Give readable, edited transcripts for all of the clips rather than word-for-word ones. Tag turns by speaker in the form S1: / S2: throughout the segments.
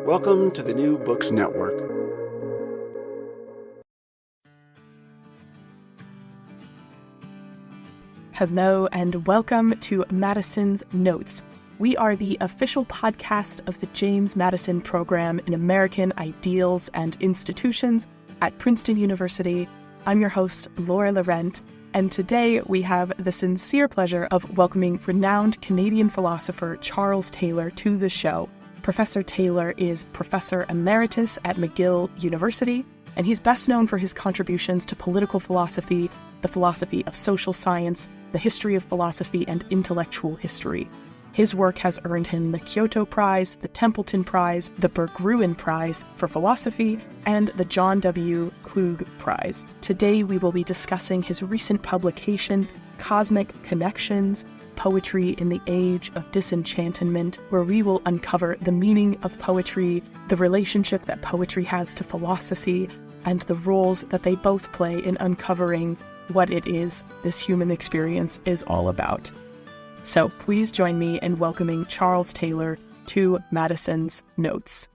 S1: Welcome to the New Books Network.
S2: Hello and welcome to Madison's Notes. We are the official podcast of the James Madison Program in American Ideals and Institutions at Princeton University. I'm your host, Laura Laurent, and today we have the sincere pleasure of welcoming renowned Canadian philosopher Charles Taylor to the show. Professor Taylor is Professor Emeritus at McGill University, and he's best known for his contributions to political philosophy, the philosophy of social science, the history of philosophy, and intellectual history. His work has earned him the Kyoto Prize, the Templeton Prize, the Berggruen Prize for Philosophy, and the John W. Klug Prize. Today we will be discussing his recent publication, Cosmic Connections, Poetry in the Age of Disenchantment, where we will uncover the meaning of poetry, the relationship that poetry has to philosophy, and the roles that they both play in uncovering what it is this human experience is all about. So please join me in welcoming Charles Taylor to Madison's Notes.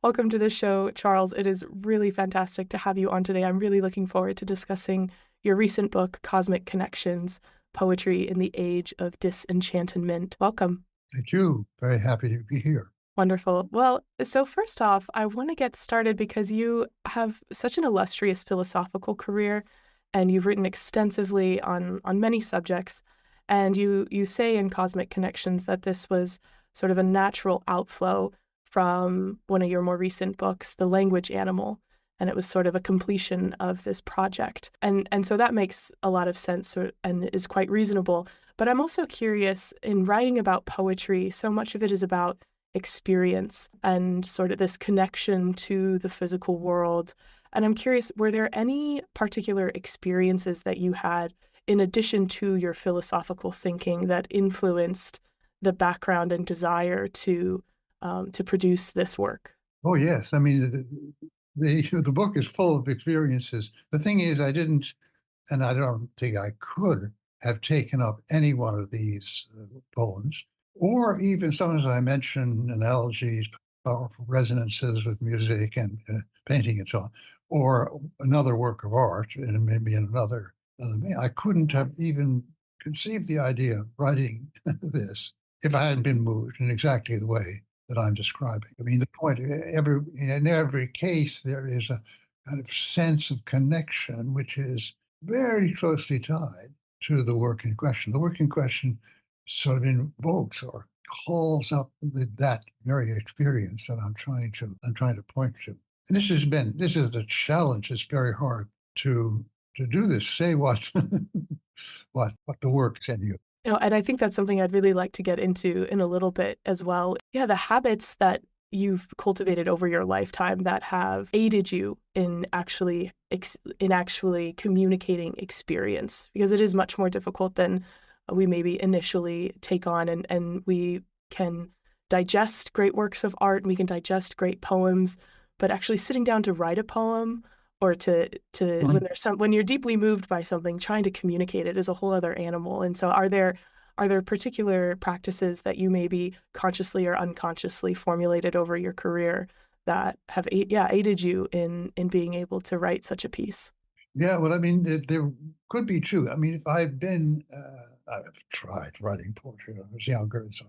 S2: Welcome to the show, Charles. It is really fantastic to have you on today. I'm really looking forward to discussing your recent book, Cosmic Connections, Poetry in the Age of Disenchantment. Welcome.
S3: Thank you. Very happy to be here.
S2: Wonderful. Well, so first off, I want to get started because you have such an illustrious philosophical career and you've written extensively on many subjects. And you say in Cosmic Connections that this was sort of a natural outflow from one of your more recent books, The Language Animal, and it was sort of a completion of this project. And so that makes a lot of sense and is quite reasonable. But I'm also curious, in writing about poetry, so much of it is about experience and sort of this connection to the physical world. And I'm curious, were there any particular experiences that you had in addition to your philosophical thinking that influenced the background and desire to produce this work?
S3: Oh, yes. I mean, the book is full of experiences. The thing is, I didn't, and I don't think I could have taken up any one of these poems, or even sometimes I mention analogies, powerful resonances with music and painting and so on, or another work of art, and maybe in another. I couldn't have even conceived the idea of writing this if I hadn't been moved in exactly the way that I'm describing. I mean, the point, in every case, there is a kind of sense of connection, which is very closely tied to the work in question. The work in question sort of invokes or calls up that very experience that I'm trying to point to. And this is the challenge. It's very hard to do this, say what what the work's in you.
S2: And I think that's something I'd really like to get into in a little bit as well. Yeah, the habits that you've cultivated over your lifetime that have aided you in actually communicating experience, because it is much more difficult than we maybe initially take on, and we can digest great works of art and we can digest great poems, but actually sitting down to write a poem or when you're deeply moved by something, trying to communicate it is a whole other animal. And so are there particular practices that you maybe consciously or unconsciously formulated over your career that have aided you in being able to write such a piece?
S3: Yeah, well, I mean, there could be two. I mean, if I've tried writing poetry when I was younger, and so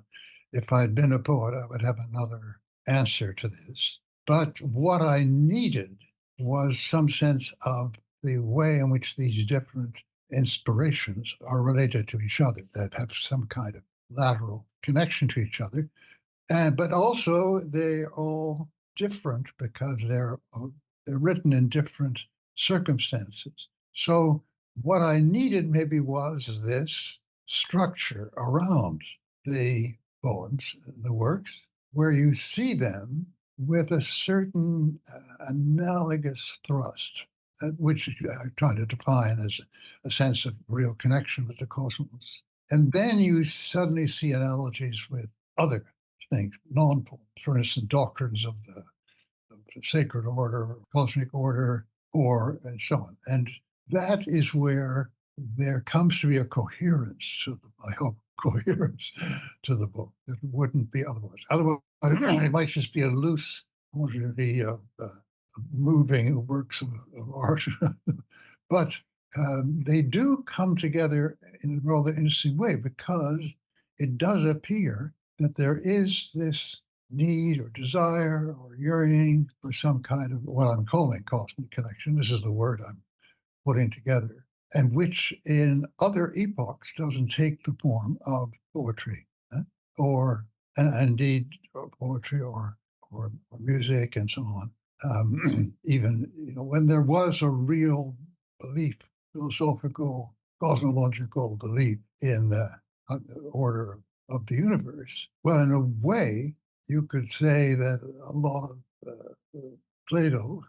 S3: if I'd been a poet, I would have another answer to this. But what I needed was some sense of the way in which these different inspirations are related to each other, that have some kind of lateral connection to each other. But also they're all different because they're written in different circumstances. So what I needed maybe was this structure around the poems, the works, where you see them with a certain analogous thrust, which I try to define as a sense of real connection with the cosmos. And then you suddenly see analogies with other things, non-poems, for instance, doctrines of the sacred order, cosmic order, and so on. And that is where there comes to be a coherence to I hope, coherence to the book. It wouldn't be otherwise. Otherwise, it might just be a loose quantity of moving works of art. But they do come together in a rather interesting way because it does appear that there is this need or desire or yearning for some kind of what I'm calling cosmic connection. This is the word I'm putting together, and which in other epochs doesn't take the form of poetry, or and indeed poetry or music and so on. Even when there was a real belief, philosophical, cosmological belief in the order of the universe. Well, in a way, you could say that a lot of Plato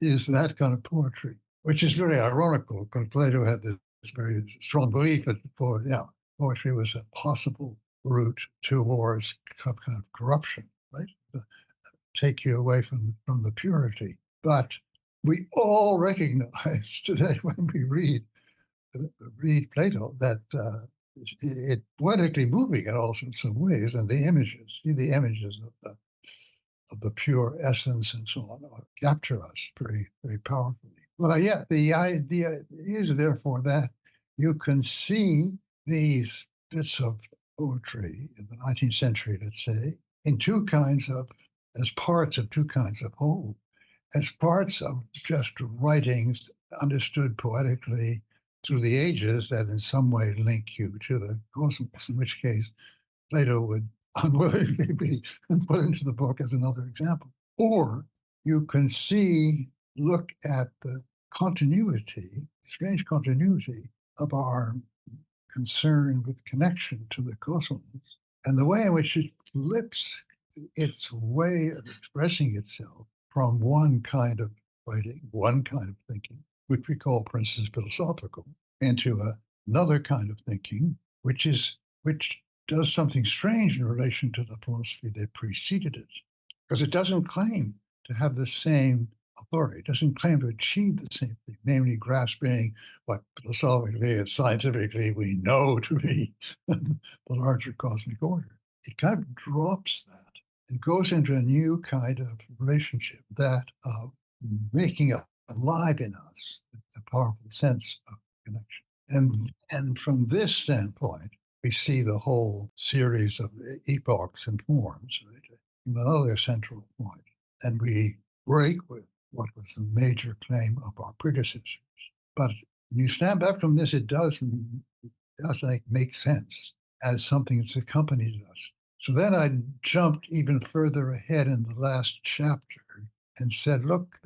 S3: is that kind of poetry, which is very ironical because Plato had this very strong belief that poetry was a possible route towards some kind of corruption, right? Take you away from the purity. But we all recognize today when we read Plato that it's poetically moving in all sorts of ways, and the images of the pure essence and so on capture us very, very powerfully. But yeah, the idea is therefore that you can see these bits of poetry in the 19th century, let's say, in as parts of two kinds of whole, as parts of just writings understood poetically through the ages that in some way link you to the cosmos, in which case Plato would unwillingly be put into the book as another example. Or you can look at the continuity, strange continuity of our concern with connection to the cosmos and the way in which it flips its way of expressing itself from one kind of writing, one kind of thinking, which we call, for instance, philosophical, into another kind of thinking, which does something strange in relation to the philosophy that preceded it, because it doesn't claim to have the same authority. It doesn't claim to achieve the same thing, namely grasping what philosophically and scientifically we know to be the larger cosmic order. It kind of drops that and goes into a new kind of relationship, that of making alive in us a powerful sense of connection. And from this standpoint, we see the whole series of epochs and forms, right, from another central point, and we break with what was the major claim of our predecessors. But when you stand back from this, it does make sense as something that's accompanied us. So then I jumped even further ahead in the last chapter and said, look,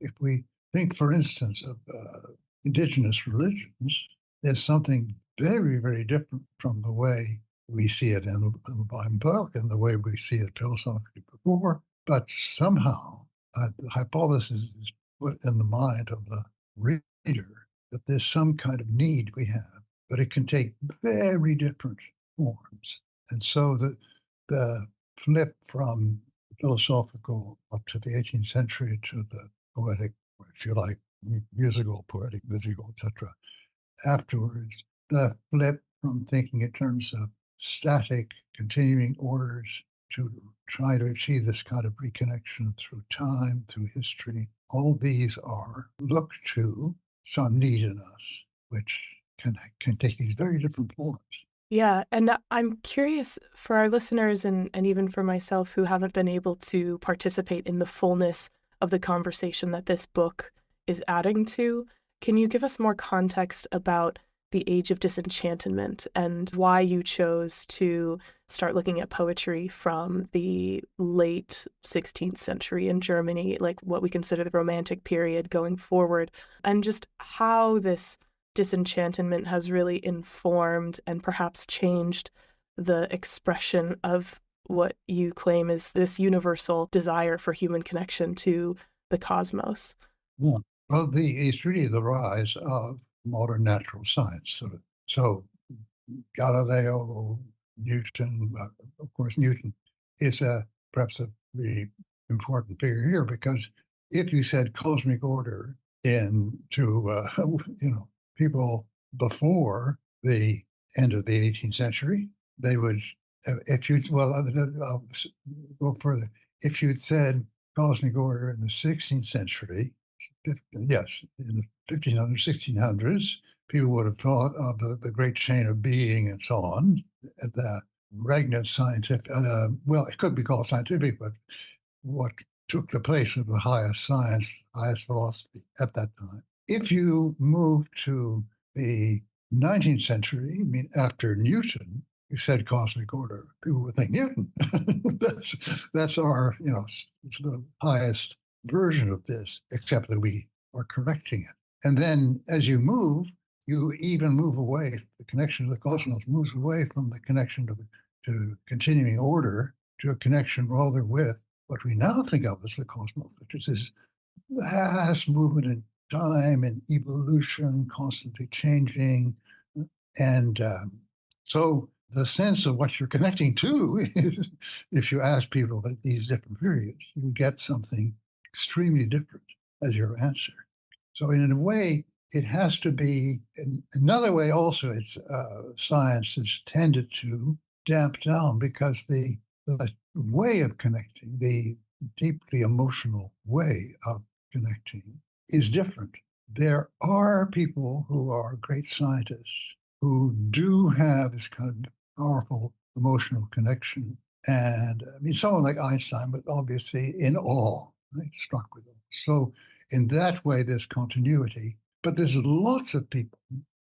S3: if we think, for instance, of indigenous religions, there's something very, very different from the way we see it in the Bible book and the way we see it philosophically before. But somehow the hypothesis is put in the mind of the reader that there's some kind of need we have, but it can take very different forms. And so the flip from philosophical up to the 18th century to the poetic, or if you like, musical, poetic, musical, etc. Afterwards, the flip from thinking in terms of static, continuing orders to try to achieve this kind of reconnection through time, through history. All these are looked to some need in us, which can take these very different forms.
S2: Yeah, and I'm curious for our listeners and even for myself who haven't been able to participate in the fullness of the conversation that this book is adding to. Can you give us more context about the age of disenchantment and why you chose to start looking at poetry from the late 16th century in Germany, like what we consider the Romantic period going forward, and just how this disenchantment has really informed and perhaps changed the expression of what you claim is this universal desire for human connection to the cosmos?
S3: Yeah. Well, it's really the rise of modern natural science. So Galileo, Newton, of course, Newton is perhaps a really important figure here, because if you said cosmic order to people before the end of the 18th century. They would, if you, well, I'll go further. If you'd said cosmic order in the 16th century, yes, in the 1500s, 1600s, people would have thought of the great chain of being and so on, the regnant scientific, well, it could be called scientific, but what took the place of the highest science, highest philosophy at that time. If you move to the 19th century, I mean, after Newton, you said cosmic order, people would think Newton. that's our, it's the highest version of this, except that we are correcting it. And then as you move, you even move away, the connection to the cosmos moves away from the connection to continuing order to a connection rather with what we now think of as the cosmos, which is this vast movement in time and evolution, constantly changing. And so the sense of what you're connecting to is, if you ask people at these different periods, you get something extremely different as your answer. So in a way, it has to be, in another way also, it's science is tended to damp down because the way of connecting, the deeply emotional way of connecting, is different. There are people who are great scientists who do have this kind of powerful emotional connection. And I mean, someone like Einstein, but obviously in awe, right? Struck with it. So in that way, there's continuity. But there's lots of people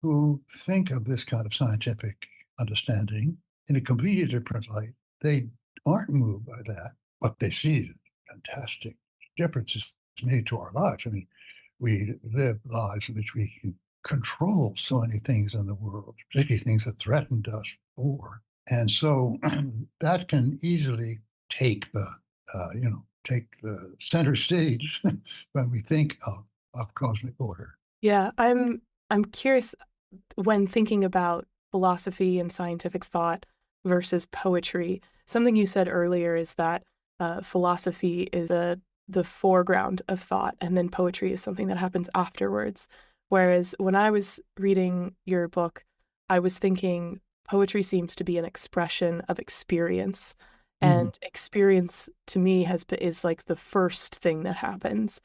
S3: who think of this kind of scientific understanding in a completely different light. They aren't moved by that, but they see the fantastic differences made to our lives. I mean, we live lives in which we can control so many things in the world, particularly things that threatened us before. And so that can easily take the center stage when we think of cosmic order.
S2: Yeah, I'm curious when thinking about philosophy and scientific thought versus poetry. Something you said earlier is that philosophy is the foreground of thought, and then poetry is something that happens afterwards. Whereas when I was reading your book, I was thinking poetry seems to be an expression of experience, and experience to me is like the first thing that happens,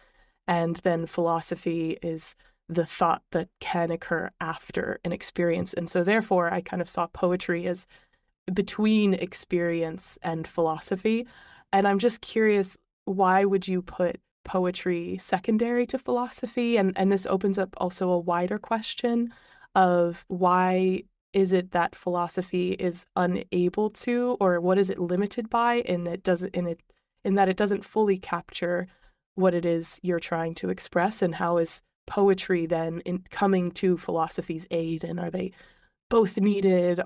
S2: and then philosophy is the thought that can occur after an experience. And so therefore I kind of saw poetry as between experience and philosophy. And I'm just curious, why would you put poetry secondary to philosophy? And this opens up also a wider question of why is it that philosophy is unable to, or what is it limited by, in that it doesn't fully capture what it is you're trying to express, and how is poetry then in coming to philosophy's aid, and are they both needed?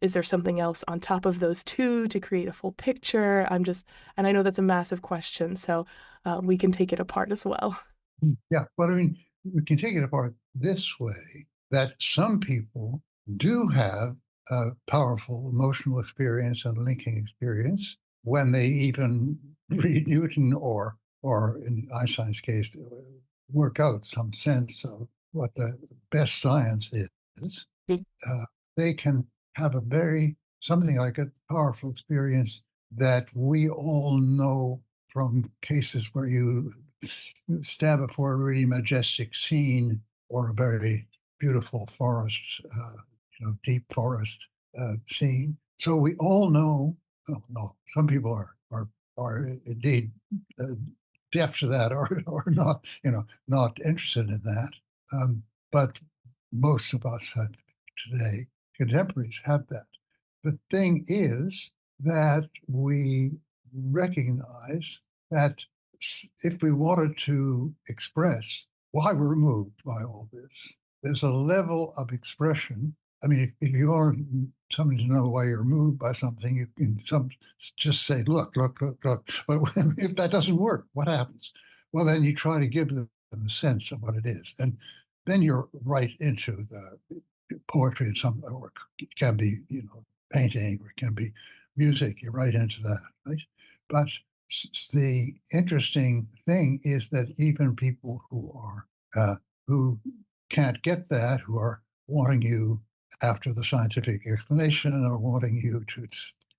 S2: Is there something else on top of those two to create a full picture? And I know that's a massive question, so we can take it apart as well.
S3: Yeah, but I mean, we can take it apart this way, that some people do have a powerful emotional experience and linking experience when they even read Newton or in Einstein's case, work out some sense of what the best science is. They can have something like a powerful experience that we all know from cases where you stand before a really majestic scene or a very beautiful forest, deep forest scene. So we all know. Oh, no, some people are indeed deaf to that, or not, not interested in that. But most of us have today, contemporaries, have that. The thing is that we recognize that if we wanted to express why we're moved by all this, there's a level of expression. I mean, if you want somebody to know why you're moved by something, you can just say, look, look, look, look. But if that doesn't work, what happens? Well, then you try to give them a sense of what it is. And then you're right into the poetry and some, or it can be, painting, or it can be music. You're right into that, right? But the interesting thing is that even people who can't get that, who are wanting you after the scientific explanation and are wanting you to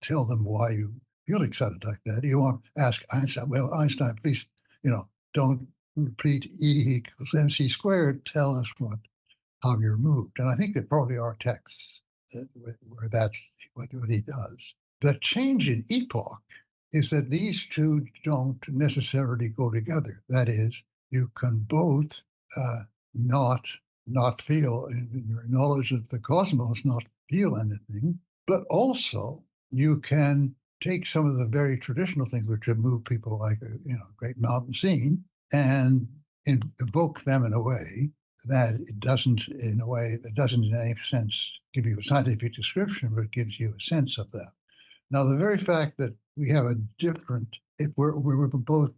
S3: tell them why you feel excited like that. You want to ask Einstein, well, Einstein, please, don't repeat E equals mc squared. Tell us how you're moved. And I think there probably are texts where that's what he does. The change in epoch is that these two don't necessarily go together. That is, you can both not feel in your knowledge of the cosmos, not feel anything, but also you can take some of the very traditional things which have moved people like a great mountain scene and evoke them in a way that it doesn't in any sense give you a scientific description, but it gives you a sense of that. Now, the very fact that we have a different, if we're both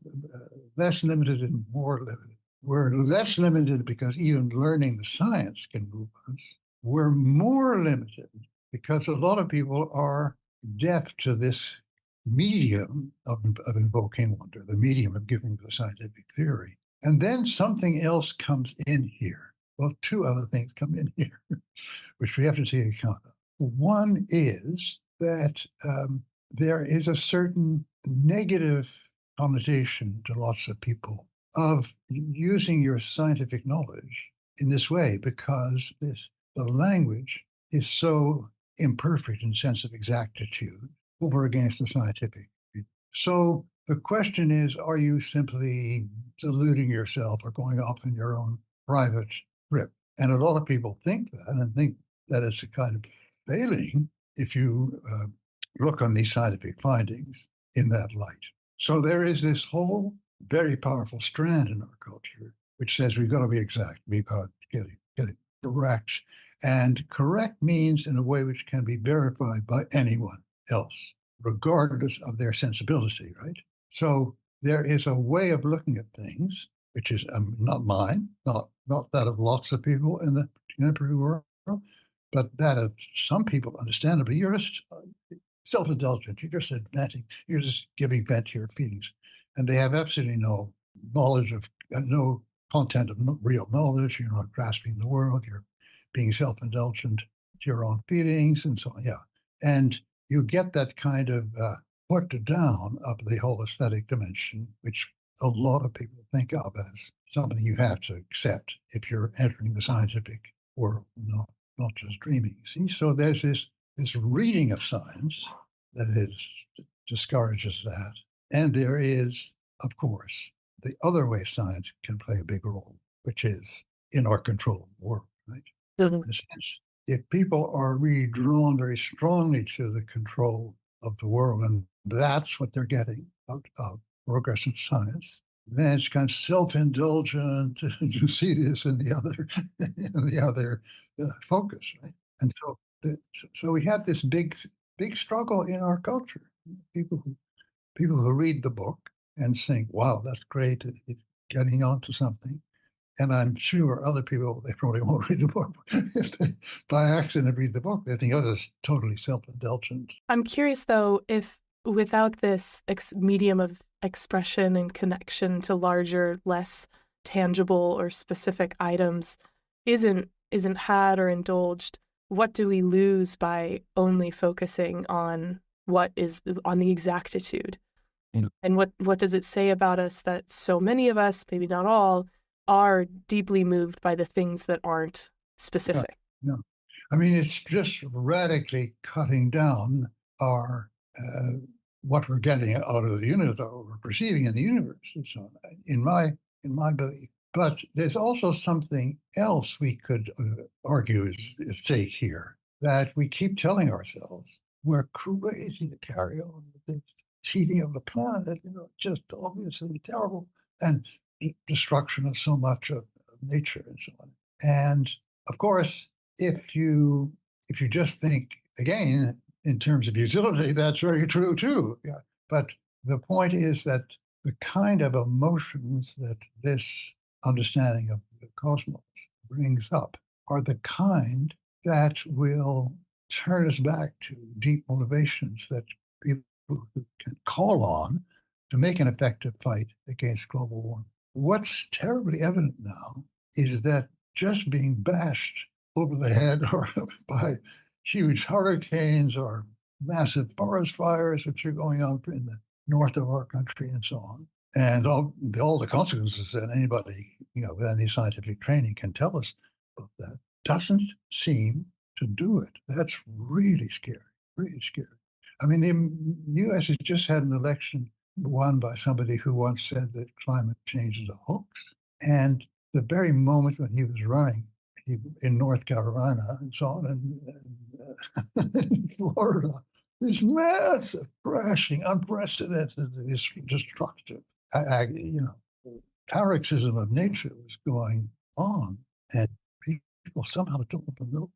S3: less limited and more limited, we're less limited because even learning the science can move us. We're more limited because a lot of people are deaf to this medium of invoking wonder, the medium of giving the scientific theory. And then something else comes in here. Well, two other things come in here, which we have to take account of. One is that there is a certain negative connotation to lots of people of using your scientific knowledge in this way because the language is so imperfect in sense of exactitude over against the scientific. So the question is, are you simply deluding yourself or going off in your own private trip? And a lot of people think that and think that it's a kind of failing if you look on these scientific findings in that light. So there is this whole very powerful strand in our culture which says we've got to be exact, we've got to get it correct. And correct means in a way which can be verified by anyone else, regardless of their sensibility, right? So there is a way of looking at things, which is not mine, not that of lots of people in the contemporary world, but that of some people, understandably. You're just self-indulgent. You're just venting. You're just giving vent to your feelings. And they have absolutely no knowledge of, no content of real knowledge. You're not grasping the world. You're being self-indulgent to your own feelings and so on. Yeah. And you get that kind of put down of the whole aesthetic dimension, which a lot of people think of as something you have to accept if you're entering the scientific world, not just dreaming. See, so there's this reading of science that discourages that. And there is, of course, the other way science can play a big role, which is in our control of the world, right?
S2: Mhm.
S3: In a sense, if people are really drawn very strongly to the control of the world, and that's what they're getting out of progressive science, then it's kind of self-indulgent to see this in the other focus, right? And so we have this big struggle in our culture. People who read the book and think, "Wow, that's great! It's getting onto something." And I'm sure other people, they probably won't read the book. If they, by accident, read the book, they think, oh, this is totally self-indulgent.
S2: I'm curious, though, if without this medium of expression and connection to larger, less tangible or specific items isn't had or indulged, what do we lose by only focusing on what is on the exactitude?
S1: Yeah.
S2: And what does it say about us that so many of us, maybe not all, are deeply moved by the things that aren't specific?
S3: Yeah. I mean, it's just radically cutting down our what we're getting out of the universe, or we're perceiving in the universe, and so on, in my belief. But there's also something else we could argue is stake here, that we keep telling ourselves we're crazy to carry on with this cheating of the planet, just obviously terrible, and destruction of so much of nature and so on. And of course, if you just think again in terms of utility, that's very true too. Yeah. But the point is that the kind of emotions that this understanding of the cosmos brings up are the kind that will turn us back to deep motivations that people can call on to make an effective fight against global warming. What's terribly evident now is that just being bashed over the head or by huge hurricanes or massive forest fires, which are going on in the north of our country and so on. And all the consequences that anybody, with any scientific training can tell us about that doesn't seem to do it. That's really scary, really scary. I mean, the U.S. has just had an election won by somebody who once said that climate change is a hoax. And the very moment when he was running in North Carolina and so on, and in Florida, this massive crashing, unprecedented, is destructive. Paroxysm of nature was going on, and people somehow don't know.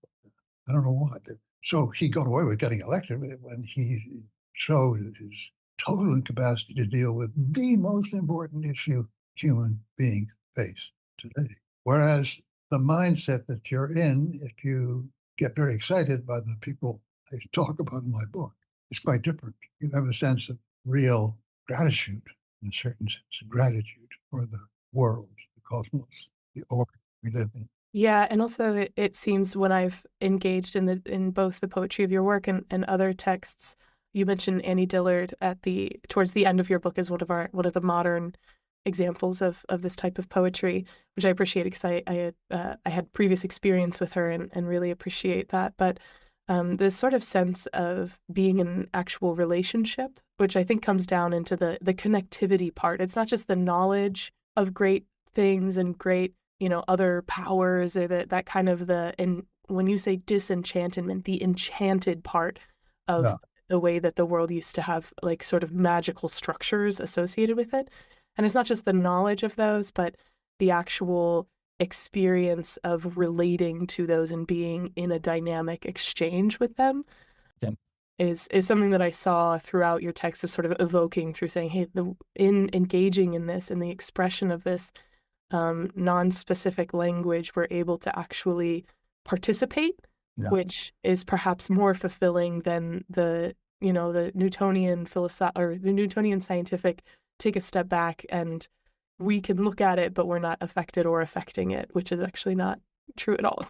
S3: I don't know why. So he got away with getting elected when he showed his total incapacity to deal with the most important issue human beings face today. Whereas the mindset that you're in, if you get very excited by the people I talk about in my book, is quite different. You have a sense of real gratitude, in a certain sense, gratitude for the world, the cosmos, the order we live in.
S2: Yeah, and also it seems when I've engaged in both the poetry of your work and other texts, you mentioned Annie Dillard towards the end of your book as one of the modern examples of this type of poetry, which I appreciate because I had previous experience with her and really appreciate that. But this sort of sense of being in an actual relationship, which I think comes down into the connectivity part. It's not just the knowledge of great things and great, other powers or that kind of and when you say disenchantment, the enchanted part of
S3: Yeah.
S2: the way that the world used to have like sort of magical structures associated with it. And it's not just the knowledge of those, but the actual experience of relating to those and being in a dynamic exchange with them
S3: Yeah.
S2: is something that I saw throughout your text of sort of evoking through saying, hey, in engaging in this, in the expression of this non-specific language, we're able to actually participate,
S3: Yeah.
S2: which is perhaps more fulfilling than the Newtonian or the Newtonian scientific take a step back and we can look at it, but we're not affected or affecting it, which is actually not true at all.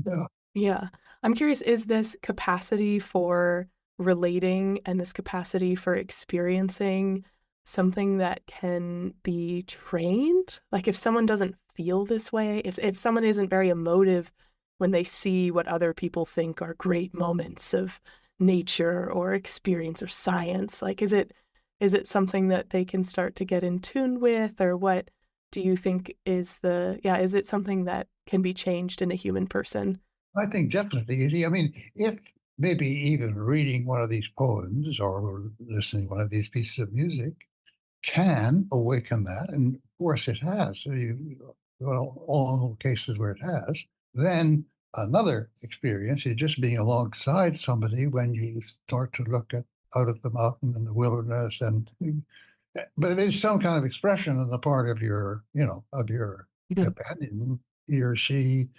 S3: Yeah.
S2: Yeah. I'm curious, is this capacity for relating and this capacity for experiencing something that can be trained? Like if someone doesn't feel this way, if someone isn't very emotive when they see what other people think are great moments of nature or experience or science, like is it something that they can start to get in tune with, or what do you think is is it something that can be changed in a human person?
S3: I think definitely. I mean, if maybe even reading one of these poems or listening to one of these pieces of music can awaken that, and of course it has. So well, all cases where it has, then another experience is just being alongside somebody when you start to look out at the mountain and the wilderness, and but it is some kind of expression on the part of your
S2: Yeah.
S3: companion. He or she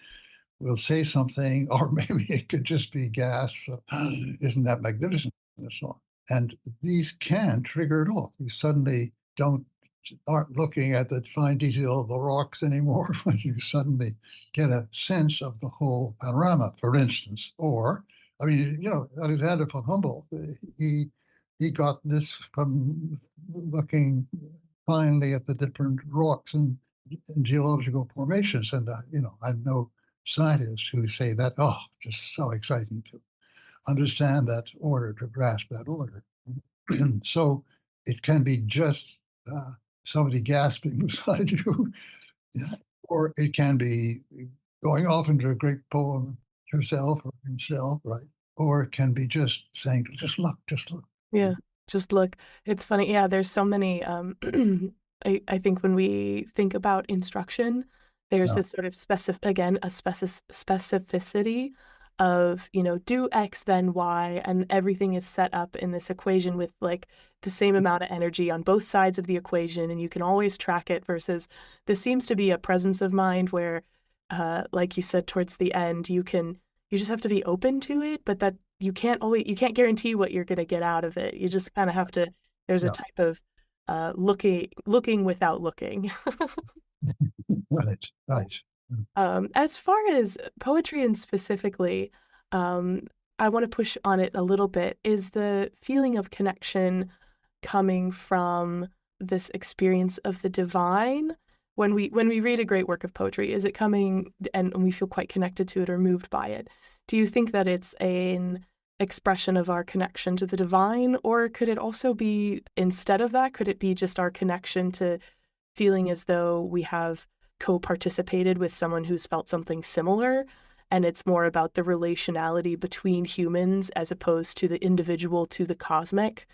S3: will say something, or maybe it could just be gas. Isn't that magnificent? And so on. And these can trigger it off. You suddenly aren't looking at the fine detail of the rocks anymore when you suddenly get a sense of the whole panorama, for instance. Or, I mean, Alexander von Humboldt, he got this from looking finely at the different rocks and geological formations. And, I know scientists who say that, oh, just so exciting to understand that order, to grasp that order. So it can be just somebody gasping beside you, yeah, or it can be going off into a great poem herself or himself, right? Or it can be just saying, just look.
S2: Yeah, just look. It's funny. Yeah, there's so many. I think when we think about instruction, there's
S3: Yeah,
S2: this sort of specificity of, do X, then Y, and everything is set up in this equation with like the same amount of energy on both sides of the equation, and you can always track it versus this seems to be a presence of mind where, like you said towards the end, you just have to be open to it, but that you can't guarantee what you're going to get out of it. You just kind of have to, there's a
S3: yeah,
S2: type of looking without looking.
S3: right, right. Mm.
S2: As far as poetry and specifically, um, I want to push on it a little bit. Is the feeling of connection coming from this experience of the divine? When we read a great work of poetry, is it coming and we feel quite connected to it or moved by it? Do you think that it's an expression of our connection to the divine, or could it also be instead of that? Could it be just our connection to feeling as though we have co-participated with someone who's felt something similar, and it's more about the relationality between humans as opposed to the individual to the cosmic?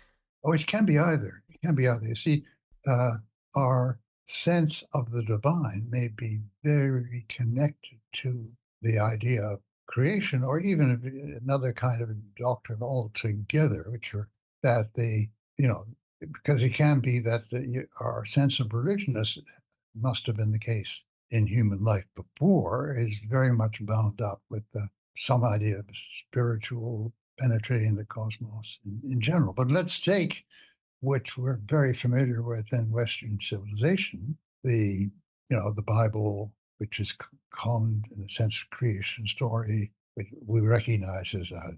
S3: Oh, it can be either. It can be either. You see, uh, our sense of the divine may be very connected to the idea of creation, or even another kind of doctrine altogether, which are that you know, because it can be that our sense of religion, as must have been the case in human life before, is very much bound up with some idea of spiritual penetrating the cosmos in general. But let's take, which we're very familiar with in Western civilization, the Bible, which is common in the sense of creation story, which we recognize as a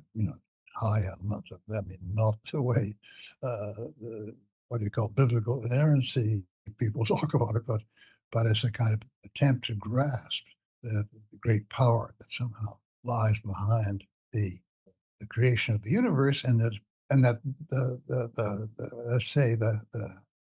S3: high element of, I mean, not the way the, what do you call biblical inerrancy people talk about it, but as a kind of attempt to grasp the great power that somehow lies behind the the creation of the universe, and that the let's say the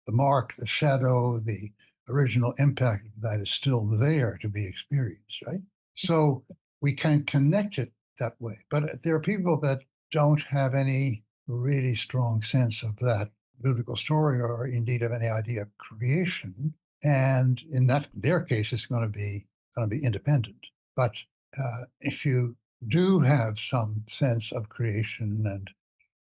S3: mark, the shadow, the original impact of that is still there to be experienced, right? So we can connect it that way. But there are people that don't have any really strong sense of that biblical story or indeed of any idea of creation. And in their case, it's going to be independent. But if you do have some sense of creation and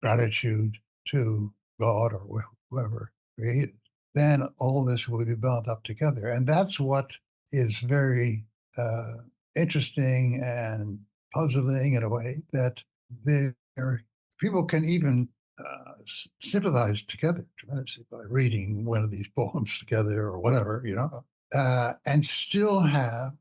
S3: gratitude to God or whoever created, then all this will be bound up together. And that's what is very uh, interesting and puzzling in a way, that there people can even sympathize together tremendously by reading one of these poems together or whatever, and still have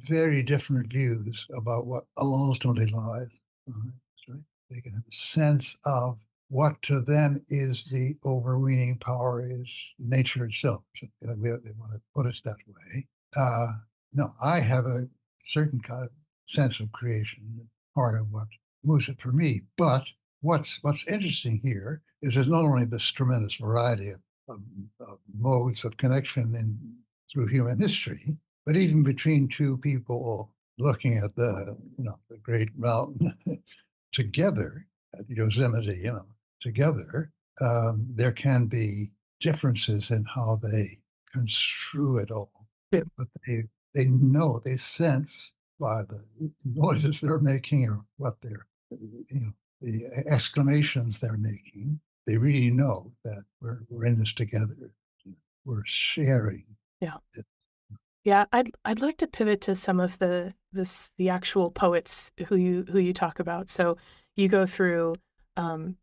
S3: very different views about what ultimately lies behind this, right? They can have a sense of what to them is the overweening power, is nature itself. So they want to put us that way. Uh, no, I have a certain kind of sense of creation, part of what moves it for me. But what's interesting here is there's not only this tremendous variety of modes of connection through human history, but even between two people looking at the great mountain together at Yosemite, together, there can be differences in how they construe it all.
S2: Yeah.
S3: But they sense by the noises they're making, or what the exclamations they're making, they really know that we're in this together. We're sharing
S2: Yeah.
S3: it.
S2: Yeah, I'd like to pivot to some of the actual poets who you talk about. So you go through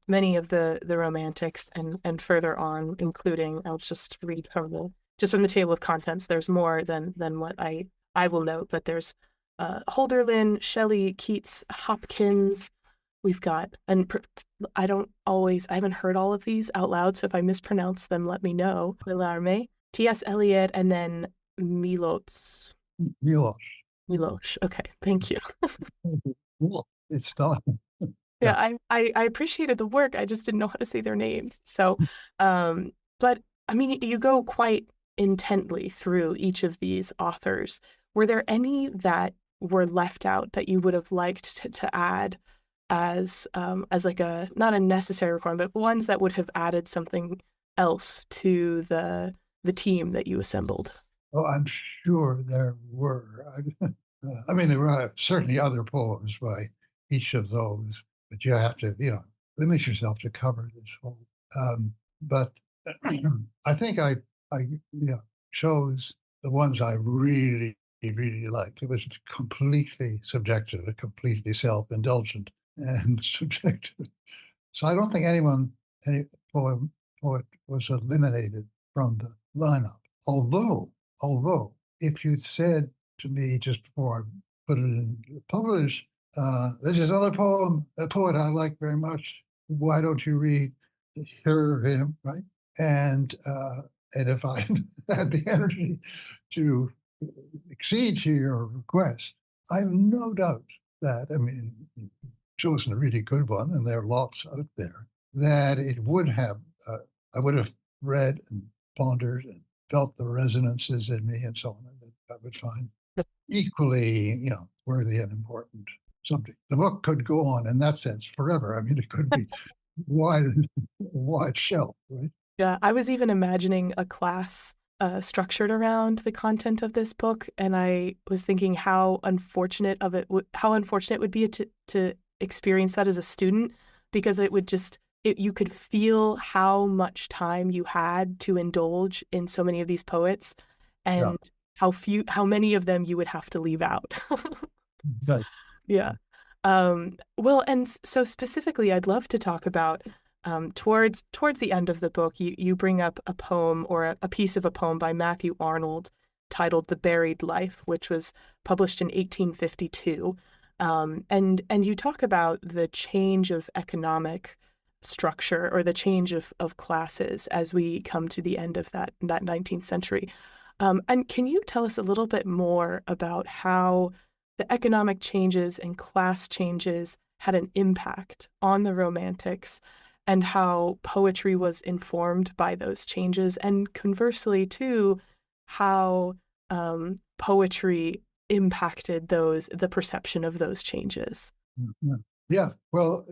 S2: many of the romantics and further on, including, I'll just read from the table of contents. There's more than what I will note, but there's Holderlin, Shelley, Keats, Hopkins. We've got, I haven't heard all of these out loud, so if I mispronounce them, let me know. Mallarmé, T.S. Eliot, and then Milos.
S3: Milosh.
S2: Milosh. Okay, thank you.
S3: Cool. It's not.
S2: Yeah,
S3: Yeah.
S2: I appreciated the work. I just didn't know how to say their names. So, um, but I mean, you go quite intently through each of these authors. Were there any that were left out that you would have liked to add as like a not a necessary requirement, but ones that would have added something else to the team that you assembled?
S3: Oh, I'm sure there were. I mean, there were certainly other poems by each of those, but you have to, limit yourself to cover this whole. But I think I chose the ones I really, really liked. It was completely subjective, completely self-indulgent, and subjective. So I don't think any poem, poet was eliminated from the lineup. Although, if you'd said to me just before I put it in publish. There's this other poem, a poet I like very much. Why don't you read her or him, right? And if I had the energy to accede to your request, I have no doubt that, I mean, you've chosen a really good one, and there are lots out there, that it would have, I would have read and pondered and felt the resonances in me and so on, that I would find equally, worthy and important subject. The book could go on in that sense forever. I mean, it could be wide, wide shelf, right?
S2: Yeah, I was even imagining a class structured around the content of this book, and I was thinking how unfortunate it would be to experience that as a student, because it would just you could feel how much time you had to indulge in so many of these poets,
S3: Yeah.
S2: and how many of them you would have to leave out.
S3: Right.
S2: Yeah. Well, and so specifically, I'd love to talk about towards the end of the book, you bring up a poem or a piece of a poem by Matthew Arnold titled "The Buried Life," which was published in 1852, and you talk about the change of economic structure or the change of classes as we come to the end of that 19th century. And can you tell us a little bit more about how the economic changes and class changes had an impact on the Romantics, and how poetry was informed by those changes, and conversely, too, how poetry impacted the perception of those changes?
S3: Yeah. Yeah. Well,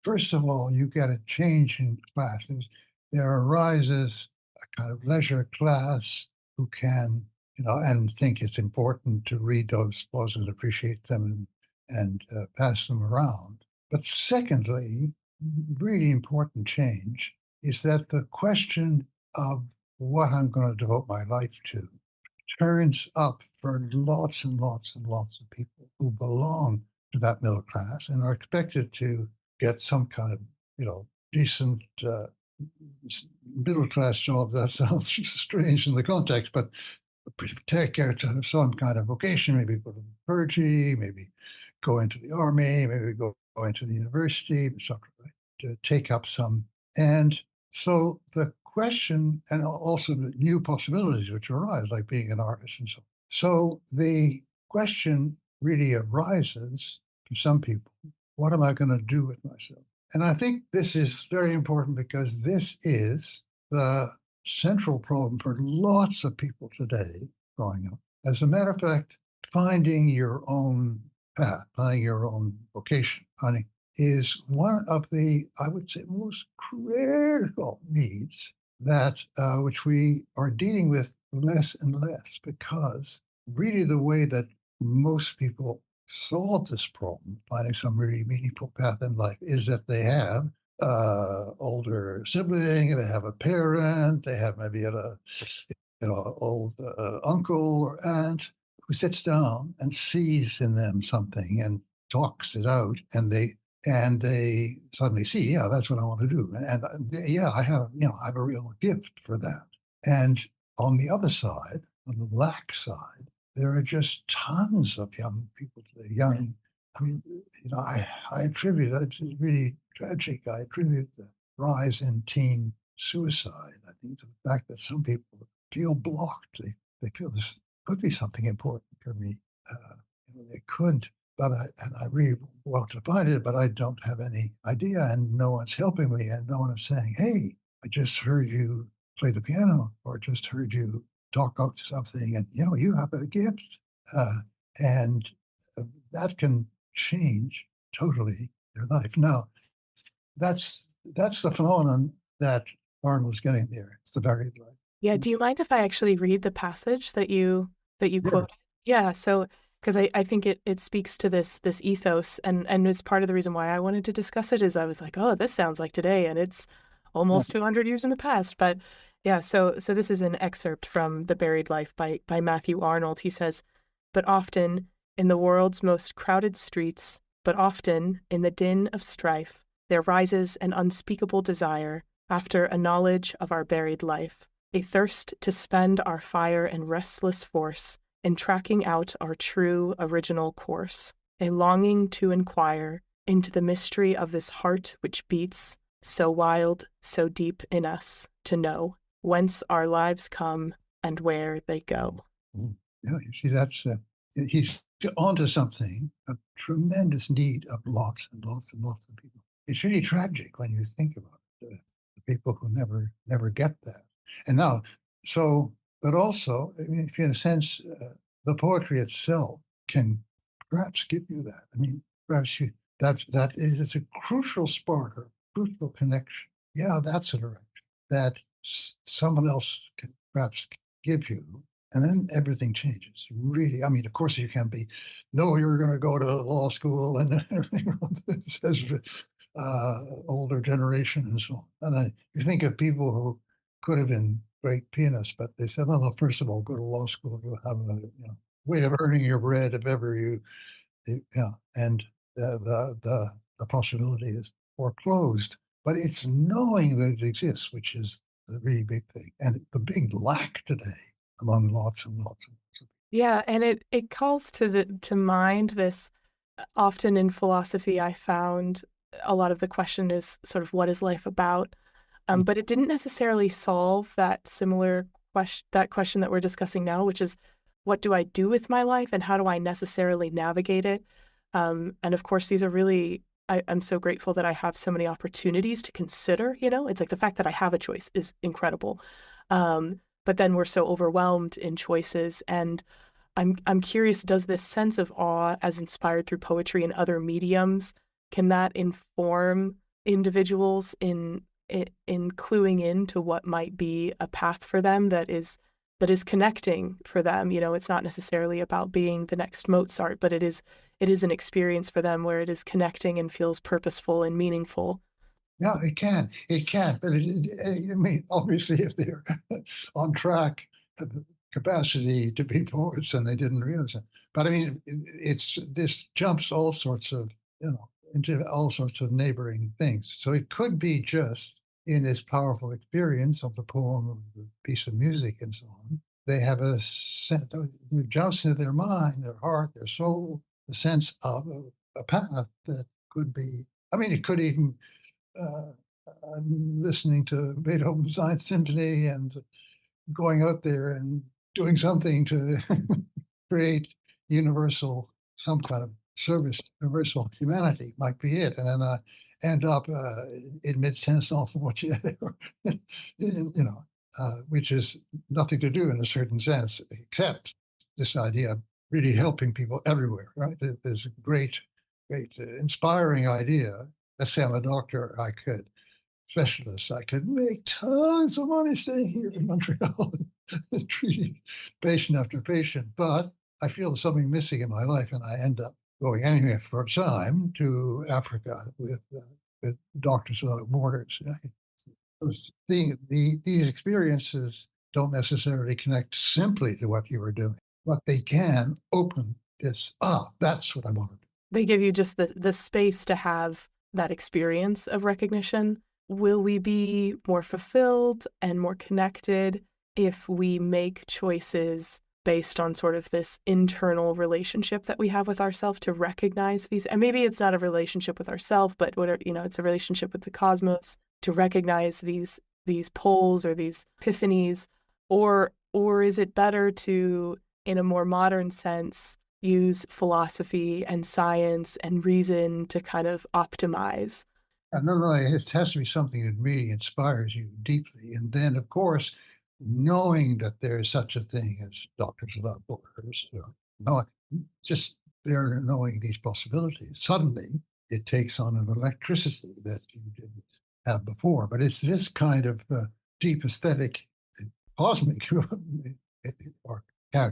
S3: first of all, you get a change in classes. There arises a kind of leisure class who can, and think it's important to read those poems and appreciate them and pass them around. But secondly, really important change is that the question of what I'm going to devote my life to turns up for lots and lots and lots of people who belong to that middle class and are expected to get some kind of, decent middle class job. That sounds strange in the context, but take out some kind of vocation, maybe go to the clergy, maybe go into the army, maybe go into the university, something, right? To take up some. And so the question, and also the new possibilities which arise, like being an artist and so on. So the question really arises for some people, what am I going to do with myself? And I think this is very important because this is the central problem for lots of people today growing up. As a matter of fact, finding your own path, finding your own vocation, is one of the, I would say, most critical needs that which we are dealing with less and less, because really the way that most people solve this problem, finding some really meaningful path in life, is that they have older sibling, they have a parent, they have maybe old uncle or aunt who sits down and sees in them something and talks it out, and they suddenly see, yeah, that's what I want to do, and yeah, I have a real gift for that. And on the other side, on the lack side, there are just tons of young people today, young. I mean, I attribute, it's really tragic. I attribute the rise in teen suicide, I think, to the fact that some people feel blocked. They feel this could be something important for me. They could, but I really want to find it, but I don't have any idea, and no one's helping me, and no one is saying, "Hey, I just heard you play the piano, or just heard you talk out to something, and you have a gift," and that can change totally their life. Now, that's the phenomenon that Arnold's getting there. It's the buried life.
S2: Yeah, do you mind if I actually read the passage that you
S3: Yeah,
S2: quote? Yeah, so because I think it speaks to this ethos, and is part of the reason why I wanted to discuss it is I was like, oh, this sounds like today, and it's
S3: yeah.
S2: almost 200 years in the past. But yeah, so this is an excerpt from The Buried Life by Matthew Arnold. He says, "But often in the world's most crowded streets, but often in the din of strife, there rises an unspeakable desire after a knowledge of our buried life, a thirst to spend our fire and restless force in tracking out our true original course, a longing to inquire into the mystery of this heart which beats so wild, so deep in us, to know whence our lives come and where they go.
S3: Yeah, you see, he's onto something, a tremendous need of lots and lots and lots of people. It's really tragic when you think about it, the people who never get that. And now, but also, I mean, if in a sense, the poetry itself can perhaps give you that. I mean, perhaps it's a crucial spark or crucial connection. Yeah, that's a direction that someone else can perhaps give you, and then everything changes. Really, I mean, of course, you can be, no, you're going to go to law school and everything says older generation and so on. And you think of people who could have been great pianists, but they said, "Oh, no, first of all, go to law school. You'll have a way of earning your bread if ever yeah." And the possibility is foreclosed. But it's knowing that it exists, which is the really big thing, and the big lack today among lots and lots and lots of people.
S2: Yeah, and it calls to mind this. Often in philosophy, I found a lot of the question is sort of what is life about, but it didn't necessarily solve that similar question that we're discussing now, which is what do I do with my life and how do I necessarily navigate it? And of course, these are really. I'm so grateful that I have so many opportunities to consider. It's like the fact that I have a choice is incredible. But then we're so overwhelmed in choices, and I'm curious, does this sense of awe as inspired through poetry and other mediums, can that inform individuals in cluing into what might be a path for them that is connecting for them? It's not necessarily about being the next Mozart, but it is an experience for them where it is connecting and feels purposeful and meaningful.
S3: Yeah, it can, but I mean, obviously, if they're on track, have the capacity to be poets and they didn't realize it. But I mean, this jumps all sorts of, into all sorts of neighboring things. So it could be just in this powerful experience of the poem, of the piece of music, and so on. They have a sense, it jumps into their mind, their heart, their soul, the sense of a path that could be. I mean, it could even uh, I'm listening to Beethoven's Ninth Symphony and going out there and doing something to create universal, some kind of service, universal humanity might be it. And then I end up in mid-sentence off of what which is nothing to do in a certain sense, except this idea of really helping people everywhere, right? There's a great, inspiring idea. Let's say I'm a doctor, I could specialist. I could make tons of money staying here in Montreal and treating patient after patient. But I feel there's something missing in my life, and I end up going anyway for a time to Africa with Doctors Without Borders. These experiences don't necessarily connect simply to what you were doing, but they can open this. That's what I want to do.
S2: They give you just the space to have that experience of recognition. Will we be more fulfilled and more connected if we make choices based on sort of this internal relationship that we have with ourselves to recognize these? And maybe it's not a relationship with ourselves, but it's a relationship with the cosmos to recognize these poles or these epiphanies, or is it better to, in a more modern sense, use philosophy and science and reason to kind of optimize?
S3: No, it has to be something that really inspires you deeply. And then, of course, knowing that there is such a thing as Doctors Without Borders, just there knowing these possibilities, suddenly it takes on an electricity that you didn't have before. But it's this kind of deep aesthetic, cosmic, or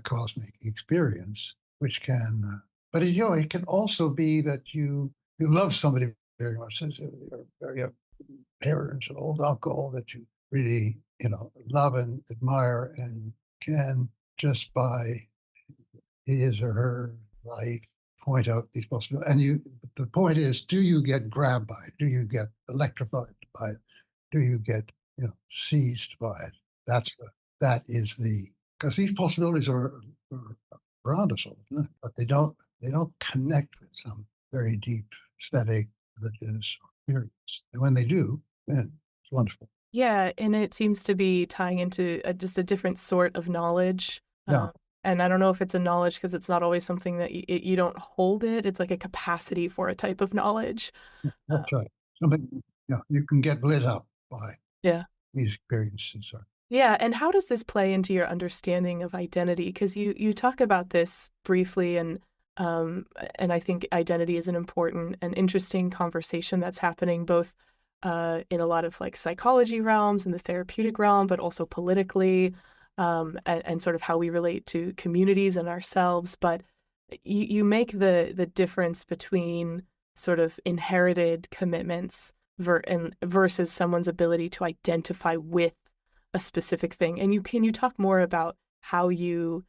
S3: cosmic experience, which can, but it can also be that you love somebody very much, since your parents, an old uncle that you really, love and admire, and can just by his or her life point out these possibilities. And the point is, do you get grabbed by it? Do you get electrified by it? Do you get, seized by it? That is because these possibilities are around us all the time, but they don't connect with some very deep aesthetic, religious experience. And when they do, then it's wonderful.
S2: Yeah, and it seems to be tying into just a different sort of knowledge.
S3: Yeah,
S2: And I don't know if it's a knowledge because it's not always something that you don't hold it. It's like a capacity for a type of knowledge. Uh,
S3: that's right. Something, yeah, you can get lit up by
S2: yeah.
S3: these experiences. Are,
S2: Yeah, and how does this play into your understanding of identity? Because you talk about this briefly, um, and I think identity is an important and interesting conversation that's happening both in a lot of like psychology realms, in the therapeutic realm, but also politically, and sort of how we relate to communities and ourselves. But you make the difference between sort of inherited commitments versus someone's ability to identify with a specific thing. And can you talk more about how you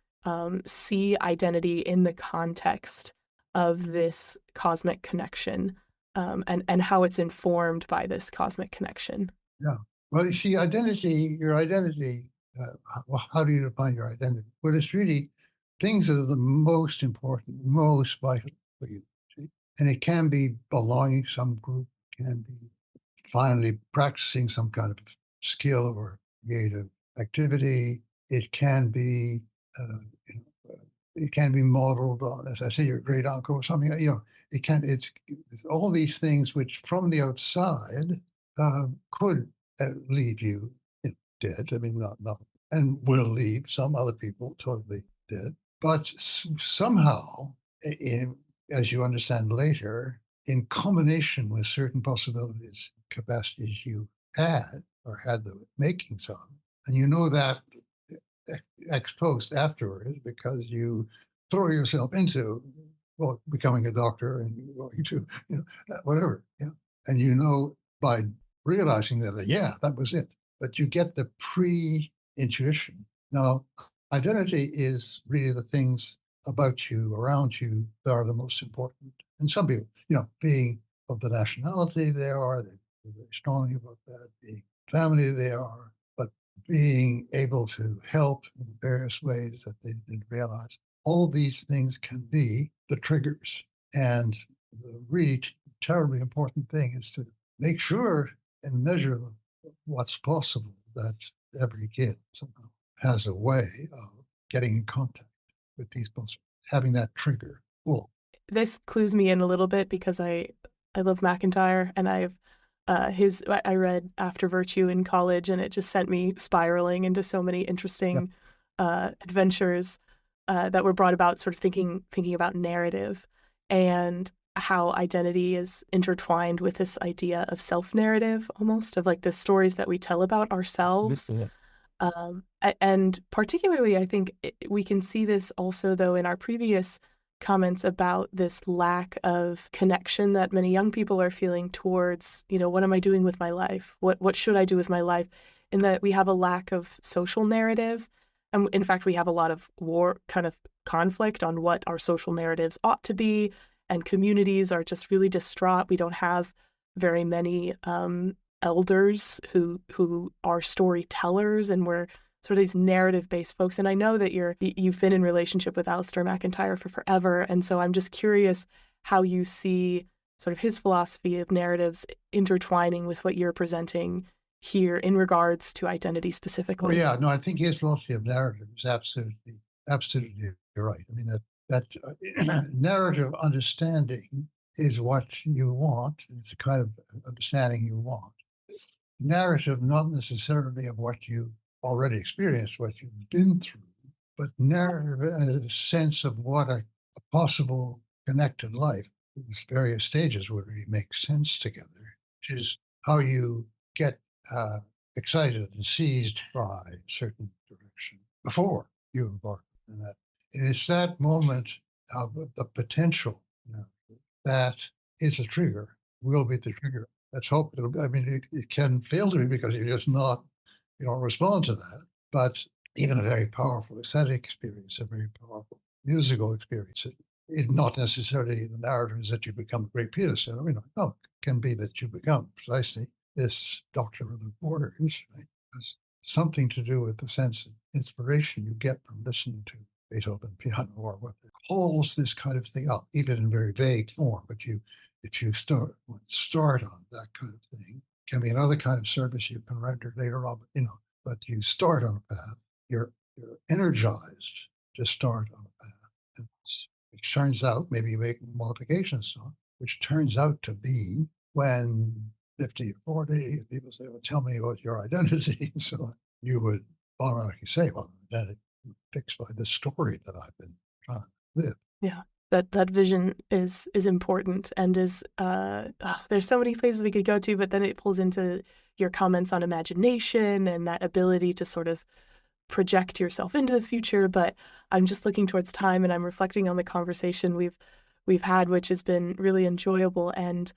S2: see identity in the context of this cosmic connection, and how it's informed by this cosmic connection?
S3: yeah. Well, you see, identity, your identity, how do you define your identity? Well, it's really things that are the most important, most vital for you. See? And it can be belonging to some group, can be finally practicing some kind of skill or creative activity. It can be, you know, it can be modeled on, as I say, your great uncle or something. It's all these things which, from the outside, could leave you, dead. I mean, not, and will leave some other people totally dead. But somehow, in, as you understand later, in combination with certain possibilities, capacities you had or had the makings of, and you know that ex post afterwards because you throw yourself into, well, becoming a doctor and going to, whatever, yeah. And you know by realizing that, yeah, that was it. But you get the pre-intuition. Now, identity is really the things about you, around you, that are the most important. And some people, being of the nationality they are, they're very strongly about that, being family they are, but being able to help in various ways that they didn't realize. All these things can be the triggers. And the really terribly important thing is to make sure and measure what's possible, that every kid somehow has a way of getting in contact with these possibilities, having that trigger. Well,
S2: This clues me in a little bit because I love McIntyre, and I read After Virtue in college, and it just sent me spiraling into so many
S3: yeah,
S2: interesting adventures that were brought about, sort of thinking about narrative and how identity is intertwined with this idea of self-narrative, almost of like the stories that we tell about ourselves.
S3: yeah,
S2: And particularly, I think we can see this also, though, in our previous comments about this lack of connection that many young people are feeling towards, what am I doing with my life? What should I do with my life? In that we have a lack of social narrative. And in fact, we have a lot of war kind of conflict on what our social narratives ought to be. And communities are just really distraught. We don't have very many elders who are storytellers, and we're sort of these narrative-based folks. And I know that you've been in relationship with Alistair McIntyre for forever, and so I'm just curious how you see sort of his philosophy of narratives intertwining with what you're presenting here in regards to identity
S3: oh
S2: specifically.
S3: yeah, no, I think his philosophy of narrative is absolutely you're right. I mean that narrative understanding is what you want. It's the kind of understanding you want. Narrative, not necessarily of what you already experienced, what you've been through, but narrative as a sense of what a possible connected life, its various stages would really make sense together, which is how you get uh, excited and seized by a certain direction before you embark on that. And it's that moment of the potential, that is a trigger, will be the trigger. Let's hope I mean, it can fail to be because you're just not, you don't respond to that. But even a very powerful aesthetic experience, a very powerful musical experience, it not necessarily the narrative is that you become a great pianist. No, it can be that you become precisely this doctor of the borders, right? It's something to do with the sense of inspiration you get from listening to Beethoven piano or what calls this kind of thing up, even in very vague form. But if you start on that kind of thing, can be another kind of service you can render later on. But you start on a path. You're energized to start on a path, and which turns out, maybe you make modifications on, which turns out to be when 50 or 40 people say, well, tell me what your identity is. So you would automatically say, well, identity fixed by the story that I've been trying to live.
S2: Yeah, that vision is important, and is there's so many places we could go to, but then it pulls into your comments on imagination and that ability to sort of project yourself into the future. But I'm just looking towards time, and I'm reflecting on the conversation we've had, which has been really enjoyable and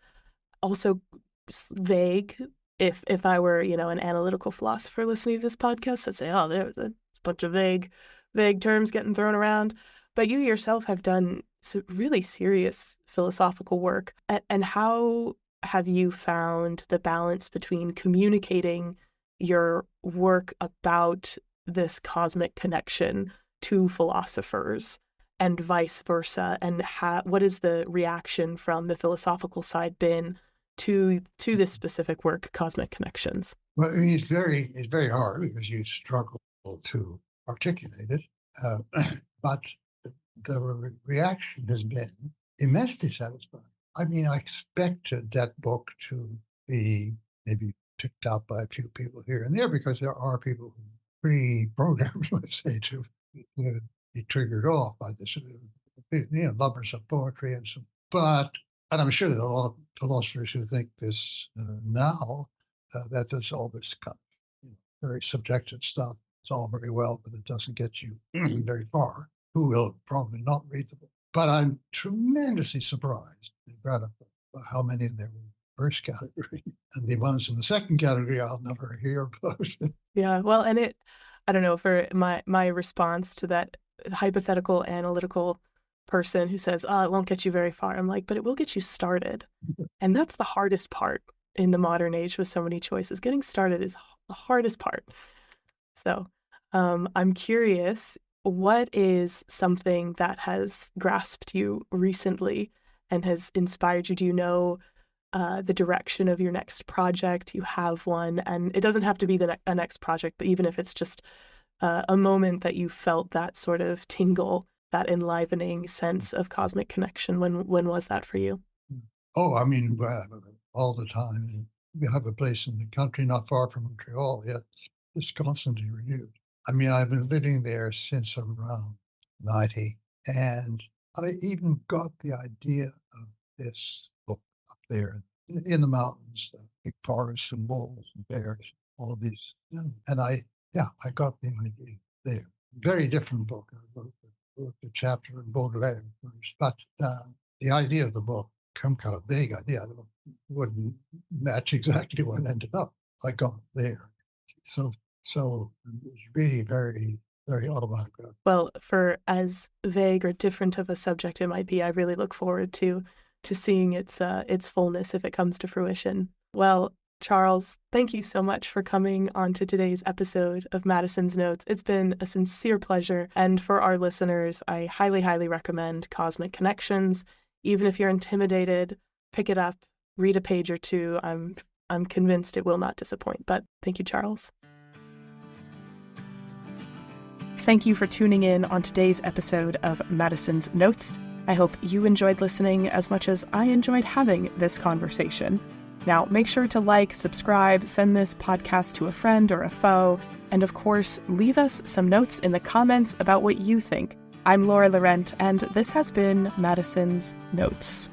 S2: also vague. If I were, an analytical philosopher listening to this podcast, I'd say, oh, there's a bunch of vague terms getting thrown around. But you yourself have done some really serious philosophical work. And how have you found the balance between communicating your work about this cosmic connection to philosophers and vice versa? And what is the reaction from the philosophical side been to this specific work, Cosmic Connections?
S3: Well, I mean, it's very hard because you struggle to articulate it. But the reaction has been immensely satisfying. I mean, I expected that book to be maybe picked up by a few people here and there, because there are people who pre-programmed, let's say, to be triggered off by this, lovers of poetry and so. But I'm sure there are a lot of philosophers who think this now, that there's all this kind of very subjective stuff. It's all very well, but it doesn't get you very far. Who will probably not read the book. But I'm tremendously surprised and gratified by how many of them were in the first category, and the ones in the second category I'll never hear about.
S2: Yeah, well, and I don't know, for my response to that hypothetical analytical person who says, oh, it won't get you very far, I'm like, but it will get you started. And that's the hardest part in the modern age with so many choices. Getting started is the hardest part. So I'm curious, what is something that has grasped you recently and has inspired you? Do you know the direction of your next project? You have one, and it doesn't have to be a next project, but even if it's just a moment that you felt that sort of tingle, that enlivening sense of cosmic connection, when was that for you?
S3: Oh, I mean, all the time. We have a place in the country not far from Montreal, yet it's constantly renewed. I mean, I've been living there since around 90, and I even got the idea of this book up there in the mountains, big forests and wolves and bears, all of these. And I got the idea there. Very different book. I wrote the chapter in Baudelaire first, but the idea of the book, some kind of vague idea, wouldn't match exactly what ended up. I got there. So it was really very, very autobiographical.
S2: Well, for as vague or different of a subject it might be, I really look forward to seeing its fullness if it comes to fruition. Well, Charles, thank you so much for coming on to today's episode of Madison's Notes. It's been a sincere pleasure. And for our listeners, I highly, highly recommend Cosmic Connections. Even if you're intimidated, pick it up, read a page or two. I'm convinced it will not disappoint. But thank you, Charles. Thank you for tuning in on today's episode of Madison's Notes. I hope you enjoyed listening as much as I enjoyed having this conversation. Now, make sure to like, subscribe, send this podcast to a friend or a foe, and of course, leave us some notes in the comments about what you think. I'm Laura Laurent, and this has been Madison's Notes.